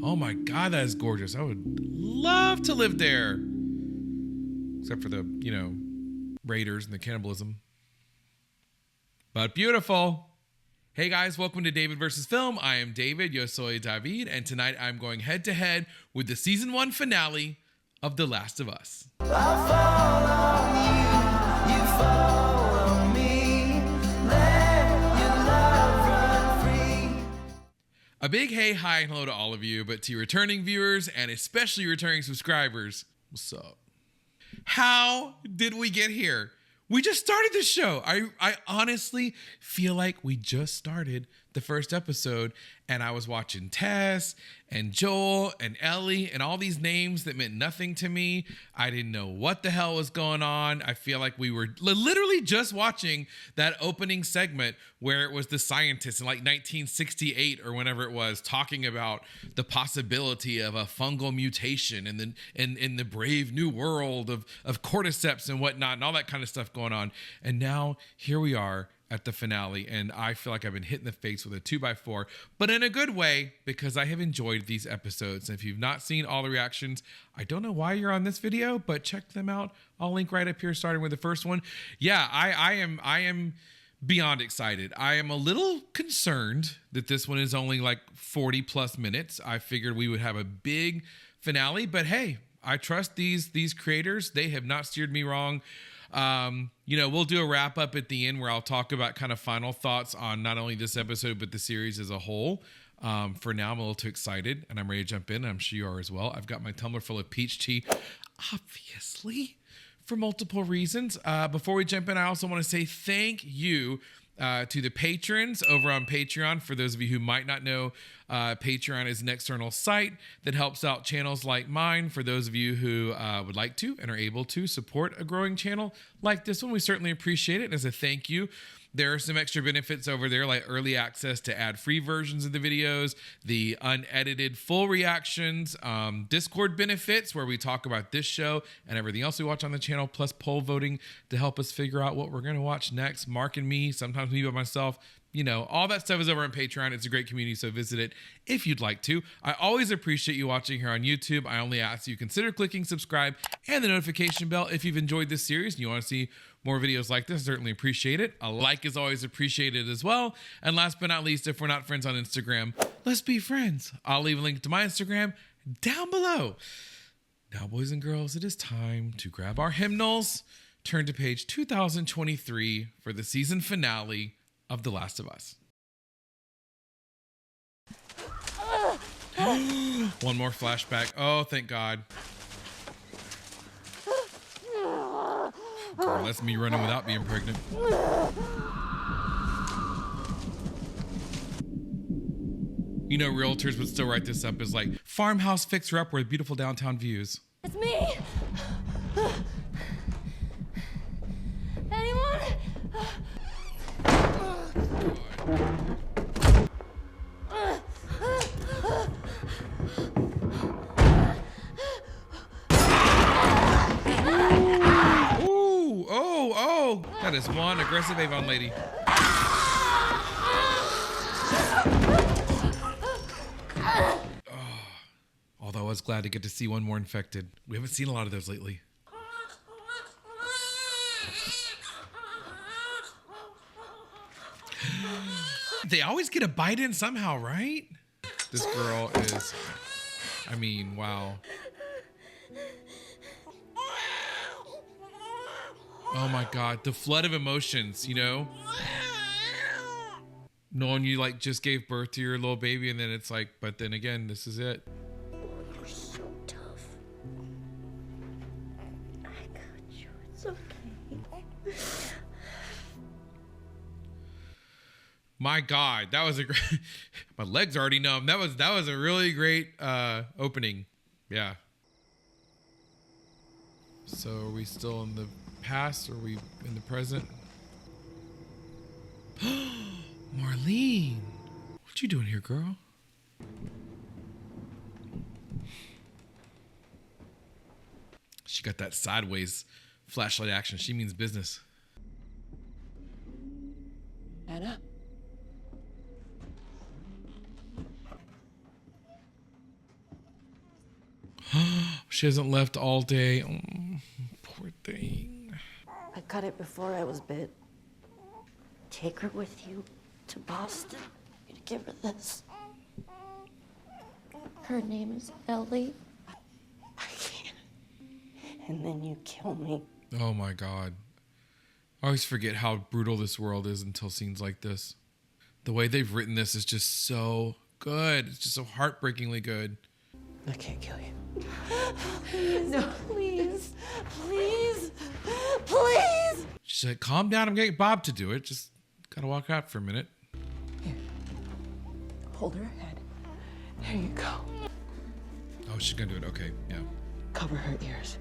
Oh my God, that is gorgeous. I would love to live there. Except for the, you know, raiders and the cannibalism. But beautiful. Hey guys, welcome to David versus Film. I am David, yo soy David, and tonight I'm going head to head with the season 1 finale of The Last of Us. I follow you, you follow me, let your love run free. A big hey, hi, and hello to all of you, but to returning viewers and especially returning subscribers, what's up? How did we get here? We just started the show. I honestly feel like we just started the first episode, and I was watching Tess and Joel and Ellie and all these names that meant nothing to me. I didn't know what the hell was going on. I feel like we were literally just watching that opening segment where it was the scientists in like 1968 or whenever it was talking about the possibility of a fungal mutation in the brave new world of cordyceps and whatnot and all that kind of stuff going on. And now here we are at the finale, and I feel like I've been hit in the face with a 2x4, but in a good way, because I have enjoyed these episodes. And if you've not seen all the reactions, I don't know why you're on this video, but check them out. I'll link right up here, starting with the first one. Yeah, I am beyond excited. I am a little concerned that this one is only like 40 plus minutes. I figured we would have a big finale, but hey, I trust these creators. They have not steered me wrong. You know, we'll do a wrap up at the end where I'll talk about kind of final thoughts on not only this episode, but the series as a whole. For now, I'm a little too excited and I'm ready to jump in. I'm sure you are as well. I've got my tumbler full of peach tea, obviously, for multiple reasons. Before we jump in, I also want to say thank you to the patrons over on Patreon. For those of you who might not know, Patreon is an external site that helps out channels like mine. For those of you who would like to and are able to support a growing channel like this one, we certainly appreciate it. And as a thank you, there are some extra benefits over there, like early access to ad-free versions of the videos, the unedited full reactions, Discord benefits where we talk about this show and everything else we watch on the channel, plus poll voting to help us figure out what we're going to watch next. Marc and me, sometimes me by myself. You know, all that stuff is over on Patreon. It's a great community, so visit it if you'd like to. I always appreciate you watching here on YouTube. I only ask you consider clicking subscribe and the notification bell if you've enjoyed this series and you want to see more videos like this. Certainly appreciate it. A like is always appreciated as well. And last but not least, if we're not friends on Instagram, let's be friends. I'll leave a link to my Instagram down below. Now, boys and girls, it is time to grab our hymnals, turn to page 2023 for the season finale of The Last of Us. One more flashback. Oh, thank God. Girl, that's me running without being pregnant. You know, realtors would still write this up as like, farmhouse fixer-upper with beautiful downtown views. It's me! Anyone? Ooh, oh, that is one aggressive Avon lady. Although I was glad to get to see one more infected. We haven't seen a lot of those lately. They always get a bite in somehow, right? This girl is, I mean, wow. Oh my God, the flood of emotions, you know? Knowing you like just gave birth to your little baby and then it's like, but then again, this is it. You're so tough. I got you. It's okay. My God, that was a great, my legs are already numb. That was a really great opening. Yeah. So are we still in the past or are we in the present? Marlene, what you doing here, girl? She got that sideways flashlight action. She means business. She hasn't left all day. Oh, poor thing. I cut it before I was bit. Take her with you to Boston. I'm gonna give her this. Her name is Ellie. I can't. And then you kill me. Oh my God. I always forget how brutal this world is until scenes like this. The way they've written this is just so good. It's just so heartbreakingly good. I can't kill you. No, please. Please. Please. She's like, calm down. I'm getting Bob to do it. Just gotta walk out for a minute. Here. Hold her head. There you go. Oh, she's gonna do it. Okay, yeah. Cover her ears.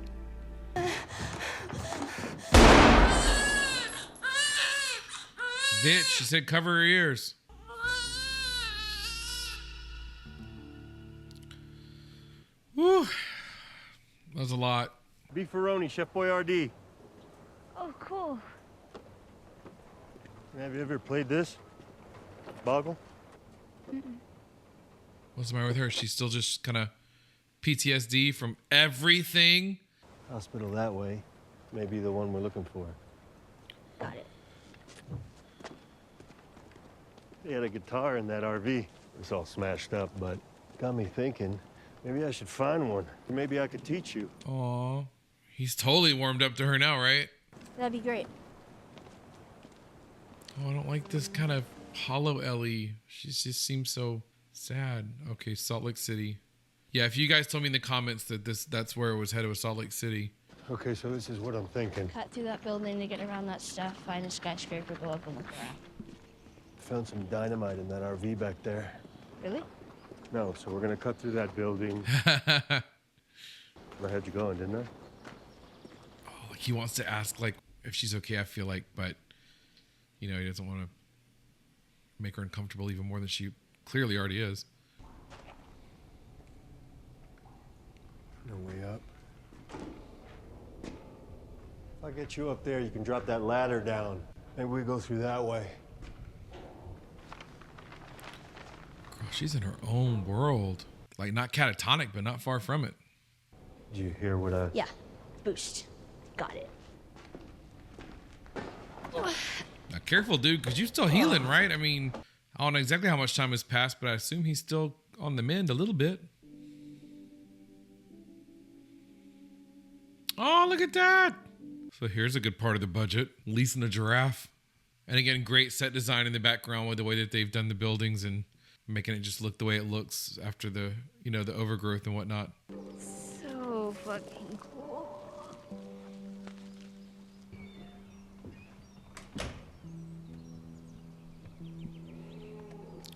Bitch, she said cover her ears. Whew. That was a lot. Beefaroni, Chef Boyardee. Oh, cool. Have you ever played this? Boggle? What's the matter with her? She's still just kind of PTSD from everything. Hospital that way. Maybe the one we're looking for. Got it. They had a guitar in that RV. It's all smashed up, but got me thinking, maybe I should find one. Maybe I could teach you. Aw. He's totally warmed up to her now, right? That'd be great. Oh, I don't like this kind of hollow Ellie. She just seems so sad. Okay, Salt Lake City. Yeah, if you guys told me in the comments that that's where it was headed, was Salt Lake City. Okay, so this is what I'm thinking. Cut through that building to get around that stuff, find a skyscraper, go up and look around. Found some dynamite in that RV back there. Really? No, so we're gonna cut through that building. I had you going, didn't I? Oh, like he wants to ask like if she's okay, I feel like, but you know, he doesn't want to make her uncomfortable even more than she clearly already is. No way up. If I get you up there, you can drop that ladder down. Maybe we go through that way. Girl, she's in her own world. Like not catatonic, but not far from it. Did you hear what I... Yeah. Boost. Got it. Now careful, dude, because you're still healing, right? I mean, I don't know exactly how much time has passed, but I assume he's still on the mend a little bit. Oh, look at that. So here's a good part of the budget. Leasing a giraffe. And again, great set design in the background with the way that they've done the buildings and making it just look the way it looks after the, you know, the overgrowth and whatnot. So fucking cool.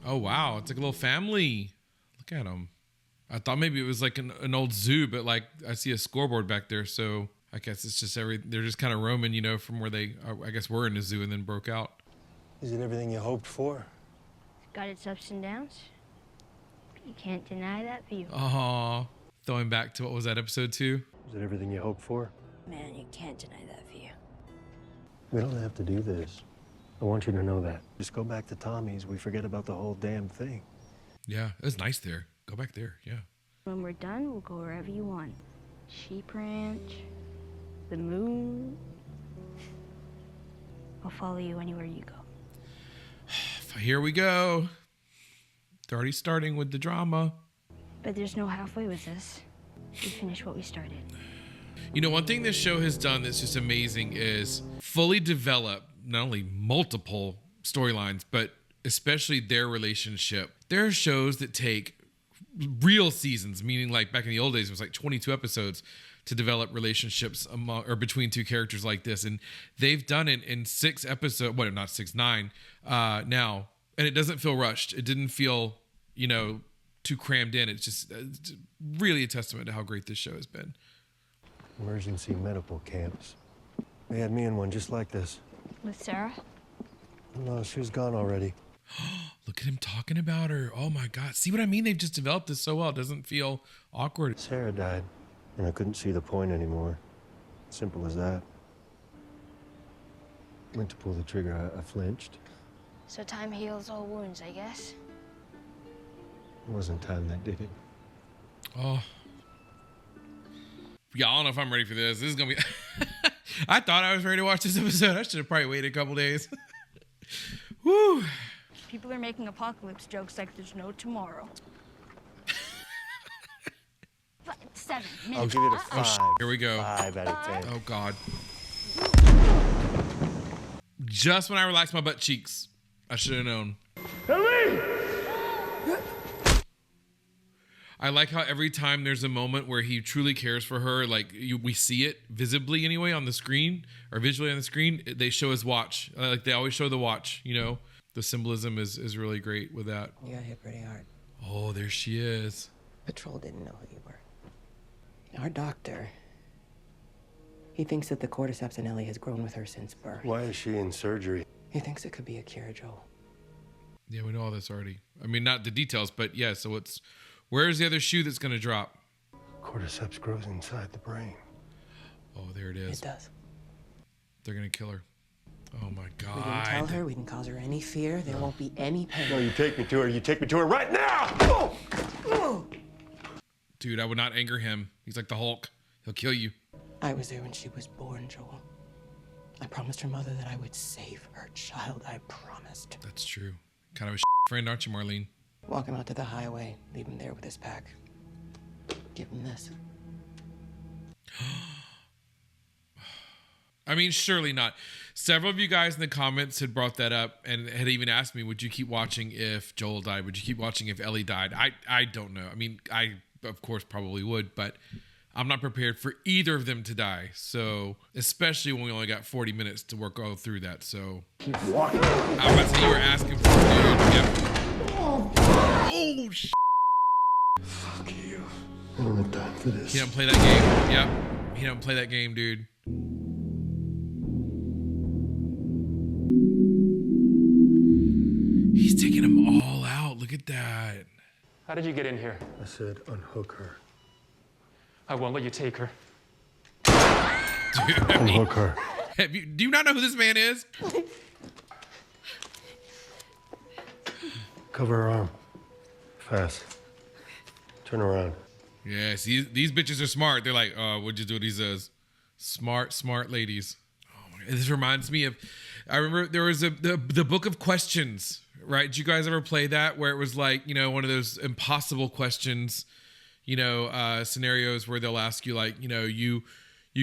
Oh, wow. It's like a little family. Look at them. I thought maybe it was like an old zoo, but like I see a scoreboard back there. So I guess it's just they're just kind of roaming, you know, from where they, I guess were in a zoo and then broke out. Is it everything you hoped for? Got its ups and downs. You can't deny that view. Aw. Throwing back to what was that, episode 2? Is it everything you hoped for? Man, you can't deny that view. We don't have to do this. I want you to know that. Just go back to Tommy's. We forget about the whole damn thing. Yeah, it was nice there. Go back there, yeah. When we're done, we'll go wherever you want. Sheep ranch, the moon. I'll follow you anywhere you go. Here we go. They're already starting with the drama. But there's no halfway with this. We finish what we started. You know, one thing this show has done that's just amazing is fully develop not only multiple storylines, but especially their relationship. There are shows that take real seasons, meaning like back in the old days, it was like 22 episodes to develop relationships among or between two characters like this. And they've done it in 6 episodes, well, not 6, 9 now. And it doesn't feel rushed. It didn't feel, you know, too crammed in. It's just really a testament to how great this show has been. Emergency medical camps. They had me in one just like this. With Sarah? No, she was gone already. Look at him talking about her. Oh my God. See what I mean? They've just developed this so well. It doesn't feel awkward. Sarah died, and I couldn't see the point anymore. Simple as that. Went to pull the trigger, I flinched. So time heals all wounds, I guess. It wasn't time that did it. Oh. Yeah, I don't know if I'm ready for this. This is gonna be. I thought I was ready to watch this episode. I should have probably waited a couple days. Woo. People are making apocalypse jokes like there's no tomorrow. 7 minutes. I'll give it a 5. Here we go. 5 out of 10. Oh God. Just when I relaxed my butt cheeks, I should have known. I like how every time there's a moment where he truly cares for her, like we see it visibly anyway on the screen or visually on the screen, they show his watch. Like they always show the watch, you know. The symbolism is really great with that. You got hit pretty hard. Oh, there she is. Patrol didn't know who you were. Our doctor, he thinks that the cordyceps in Ellie has grown with her since birth. Why is she in surgery? He thinks it could be a cure, Joel. Yeah, we know all this already. I mean, not the details, but yeah, so where's the other shoe that's going to drop? Cordyceps grows inside the brain. Oh, there it is. It does. They're going to kill her. Oh my God. We can tell her, we can cause her any fear, there won't be any pain. No, you take me to her. You take me to her right now! Dude, I would not anger him. He's like the Hulk. He'll kill you. I was there when she was born, Joel. I promised her mother that I would save her child. I promised. That's true. Kind of a friend, aren't you, Marlene? Walk him out to the highway, leave him there with his pack. Give him this. I mean, surely not. Several of you guys in the comments had brought that up and had even asked me, would you keep watching if Joel died? Would you keep watching if Ellie died? I don't know. I mean, I, of course, probably would, but I'm not prepared for either of them to die. So, especially when we only got 40 minutes to work all through that. So, Keep walking. I was about to say you were asking for it, dude. Yep. Oh, shit. Fuck you. I don't have time for this. He don't play that game. Yep. He don't play that game, dude. He's taking them all out. Look at that. How did you get in here? I said unhook her. I won't let you take her. Dude, I mean, Unhook her. do you not know who this man is? Cover her arm. Fast. Turn around. Yeah, see, these bitches are smart. They're like, what'd you do what he says? Smart ladies. Oh my God. This reminds me of, I remember there was the book of questions, right? Did you guys ever play that where it was like, you know, one of those impossible questions, you know, scenarios where they'll ask you like, you know, you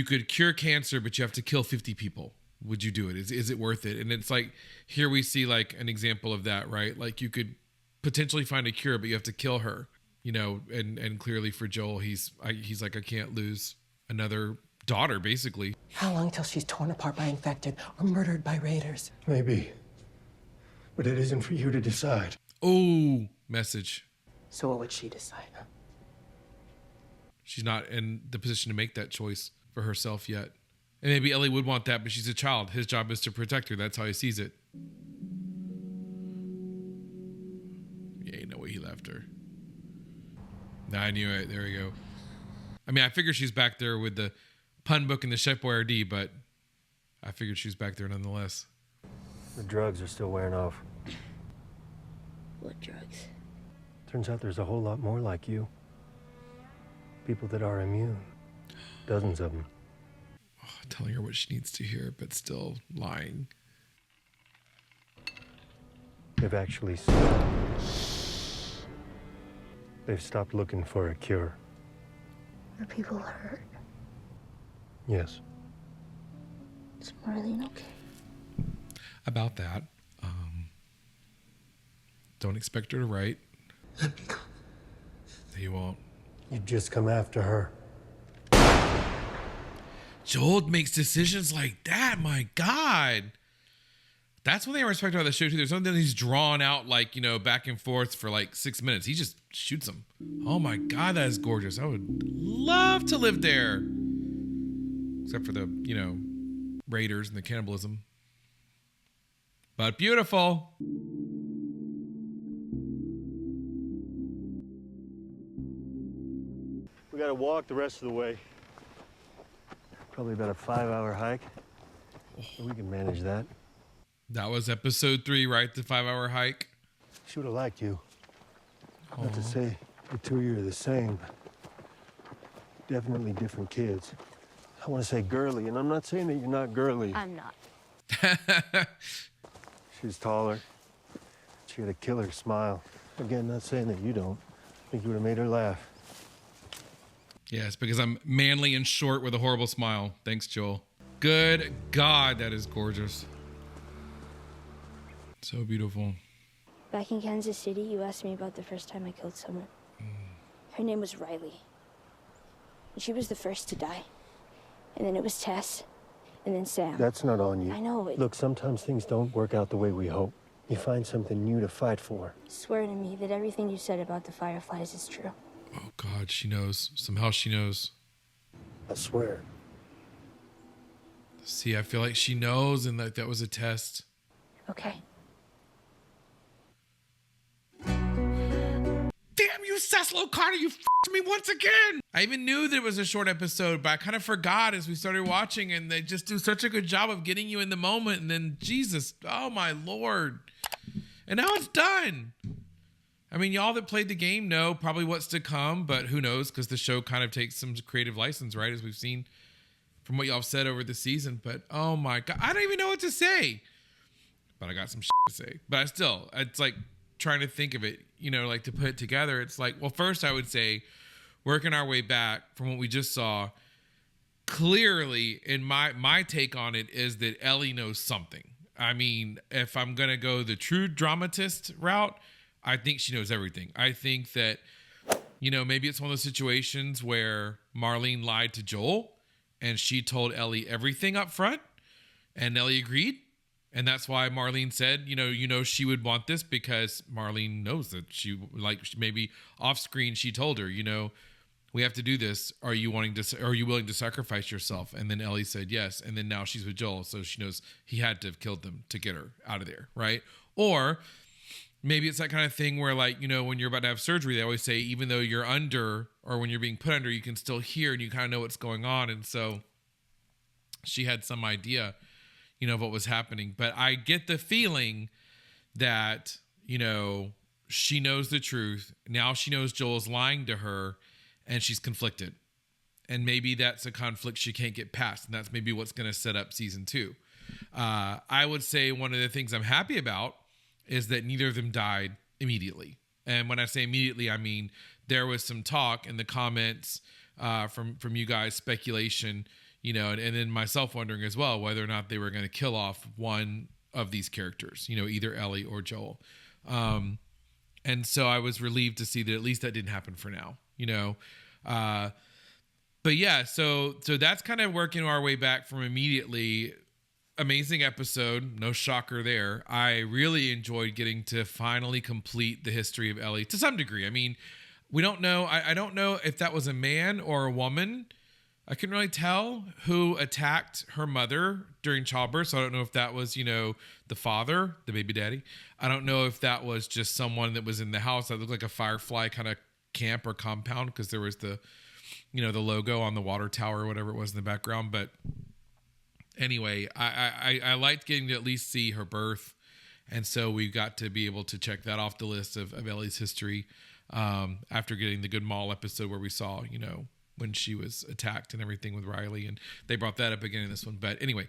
could cure cancer, but you have to kill 50 people. Would you do it? Is it worth it? And it's like, here we see like an example of that, right? Like you could potentially find a cure, but you have to kill her, you know, and clearly for Joel, he's like, I can't lose another daughter, basically. How long till she's torn apart by infected or murdered by raiders? Maybe. But it isn't for you to decide. Oh, message. So what would she decide, huh? She's not in the position to make that choice for herself yet. And maybe Ellie would want that, but she's a child. His job is to protect her. That's how he sees it. Yeah, ain't no way he left her. Nah, I knew it. There we go. I mean, I figured she's back there with the pun book and the Chef Boyardee, but I figured she was back there nonetheless. The drugs are still wearing off. What drugs? Turns out there's a whole lot more like you. People that are immune. Dozens of them. Oh, telling her what she needs to hear, but still lying. They've actually They've stopped looking for a cure. Are people hurt? Yes. Is Marlene okay? About that, don't expect her to write. You won't. You'd just come after her. Joel makes decisions like that. My God. That's one thing I respect about the show, too. There's something he's drawn out, like, you know, back and forth for like 6 minutes. He just shoots them. Oh, my God, that is gorgeous. I would love to live there. Except for the, you know, raiders and the cannibalism. But beautiful. We gotta walk the rest of the way. Probably about a 5-hour hike. We can manage that. That was episode 3, right? The 5-hour hike. She would have liked you. Not to say the two of you are the same, but definitely different kids. I want to say girly, and I'm not saying that you're not girly. I'm not. She's taller. She had a killer smile. Again, not saying that you don't. I think you would have made her laugh. Yes, because I'm manly and short with a horrible smile. Thanks, Joel. Good God, that is gorgeous. So beautiful. Back in Kansas City, you asked me about the first time I killed someone. Her name was Riley. And she was the first to die. And then it was Tess. And then Sam. That's not on you. I know. Look, sometimes things don't work out the way we hope. You find something new to fight for. Swear to me that everything you said about the Fireflies is true. Oh God, she knows. Somehow she knows. I swear. See, I feel like she knows, and like that was a test. Okay. Damn you, Cecil Carter, you f***ed me once again. I even knew that it was a short episode, but I kind of forgot as we started watching, and they just do such a good job of getting you in the moment, and then Jesus, oh my Lord. And now it's done. I mean, y'all that played the game know probably what's to come, but who knows, because the show kind of takes some creative license, right, as we've seen from what y'all have said over the season. But oh my God, I don't even know what to say. But I got some shit to say. But I still, it's like trying to think of it, you know, like to put it together. It's like, well, first I would say, working our way back from what we just saw, clearly, in my take on it is that Ellie knows something. I mean, if I'm going to go the true dramatist route, I think she knows everything. I think that, you know, maybe it's one of those situations where Marlene lied to Joel and she told Ellie everything up front and Ellie agreed. And that's why Marlene said, you know, she would want this because Marlene knows that she, like, maybe off screen, she told her, you know, we have to do this. Are you willing to sacrifice yourself? And then Ellie said yes. And then now she's with Joel. So she knows he had to have killed them to get her out of there. Right. Or maybe it's that kind of thing where, like, you know, when you're about to have surgery, they always say, even though you're under, or when you're being put under, you can still hear and you kind of know what's going on. And so she had some idea, you know, of what was happening. But I get the feeling that, you know, she knows the truth. Now she knows Joel's lying to her and she's conflicted. And maybe that's a conflict she can't get past. And that's maybe what's going to set up season 2. I would say one of the things I'm happy about is that neither of them died immediately. And when I say immediately, I mean, there was some talk in the comments from you guys, speculation, you know, and then myself wondering as well, whether or not they were going to kill off one of these characters, you know, either Ellie or Joel. And so I was relieved to see that at least that didn't happen for now, you know. But yeah, so that's kind of working our way back from immediately. Amazing episode, no shocker there. I really enjoyed getting to finally complete the history of Ellie to some degree. I mean, we don't know. I don't know if that was a man or a woman. I couldn't really tell who attacked her mother during childbirth. So I don't know if that was, you know, the father, the baby daddy. I don't know if that was just someone that was in the house that looked like a Firefly kind of camp or compound, because there was the, you know, the logo on the water tower or whatever it was in the background. But anyway, I liked getting to at least see her birth. And so we got to be able to check that off the list of Ellie's history after getting the good mall episode where we saw, you know, when she was attacked and everything with Riley. And they brought that up again in this one. But anyway,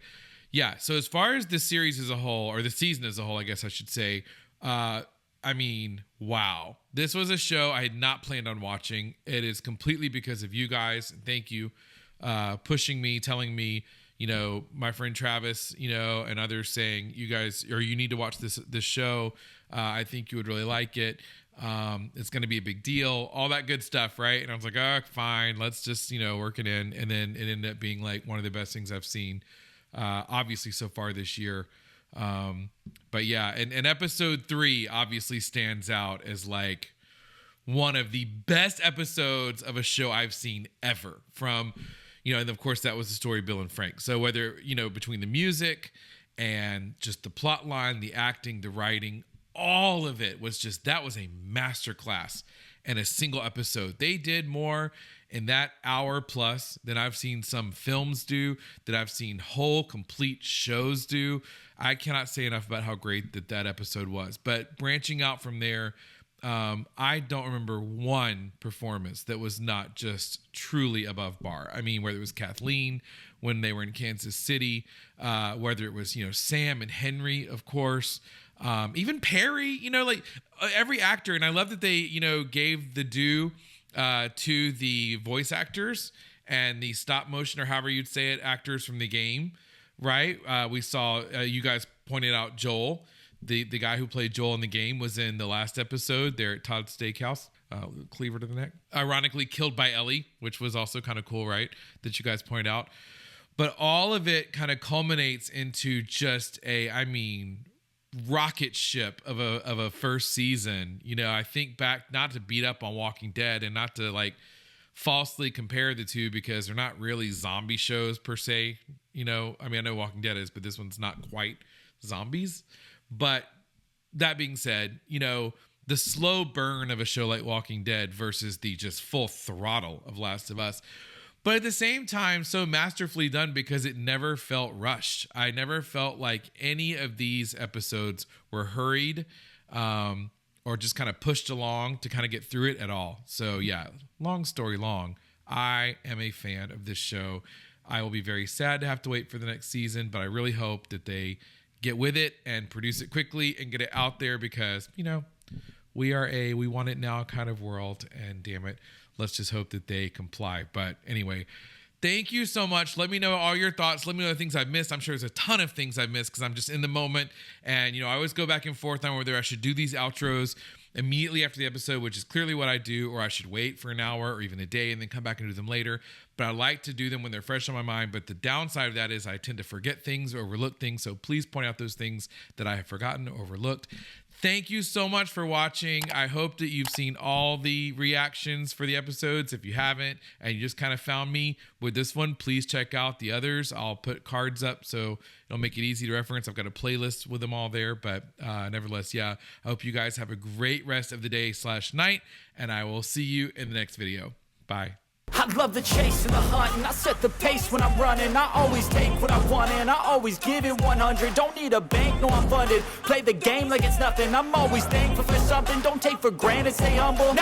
yeah. So as far as the series as a whole, or the season as a whole, I guess I should say, I mean, wow. This was a show I had not planned on watching. It is completely because of you guys. Thank you. Pushing me, telling me, you know, my friend Travis, you know, and others saying, you guys, or you need to watch this show. I think you would really like it. It's going to be a big deal, all that good stuff. Right. And I was like, oh, fine. Let's just, you know, work it in. And then it ended up being like one of the best things I've seen, obviously so far this year. But yeah, and episode 3 obviously stands out as like one of the best episodes of a show I've seen ever, from, you know, and of course that was the story of Bill and Frank. So whether, you know, between the music and just the plot line, the acting, the writing, all of it was just, that was a masterclass in a single episode. They did more in that hour plus than I've seen some films do, that I've seen whole complete shows do. I cannot say enough about how great that episode was. But branching out from there, I don't remember one performance that was not just truly above bar. I mean, whether it was Kathleen when they were in Kansas City, whether it was, Sam and Henry, of course, even Perry, like every actor. And I love that they, gave the due to the voice actors and the stop motion, or however you'd say it, actors from the game, right? We saw, you guys pointed out Joel. The guy who played Joel in the game was in the last episode there at Todd's Steakhouse, cleaver to the neck. Ironically killed by Ellie, which was also kind of cool, right? That you guys point out. But all of it kind of culminates into just rocket ship of a first season. I think back, not to beat up on Walking Dead and not to falsely compare the two, because they're not really zombie shows per se. I know Walking Dead is, but this one's not quite zombies. But that being said, the slow burn of a show like Walking Dead versus the just full throttle of Last of Us. But at the same time, so masterfully done because it never felt rushed. I never felt like any of these episodes were hurried or just kind of pushed along to kind of get through it at all. So yeah, long story long, I am a fan of this show. I will be very sad to have to wait for the next season, but I really hope that they get with it and produce it quickly and get it out there, because, we are we want it now kind of world, and damn it, let's just hope that they comply. But anyway, thank you so much. Let me know all your thoughts. Let me know the things I've missed. I'm sure there's a ton of things I've missed because I'm just in the moment. And, I always go back and forth on whether I should do these outros immediately after the episode, which is clearly what I do, or I should wait for an hour or even a day and then come back and do them later. But I like to do them when they're fresh on my mind. But the downside of that is I tend to forget things or overlook things. So please point out those things that I have forgotten or overlooked. Thank you so much for watching. I hope that you've seen all the reactions for the episodes. If you haven't and you just kind of found me with this one, please check out the others. I'll put cards up so it'll make it easy to reference. I've got a playlist with them all there. But nevertheless, yeah, I hope you guys have a great rest of the day/night. And I will see you in the next video. Bye. I love the chase and the hunt, and I set the pace when I'm running. I always take what I want and I always give it 100. Don't need a bank, no, I'm funded. Play the game like it's nothing. I'm always thankful for something. Don't take for granted, stay humble.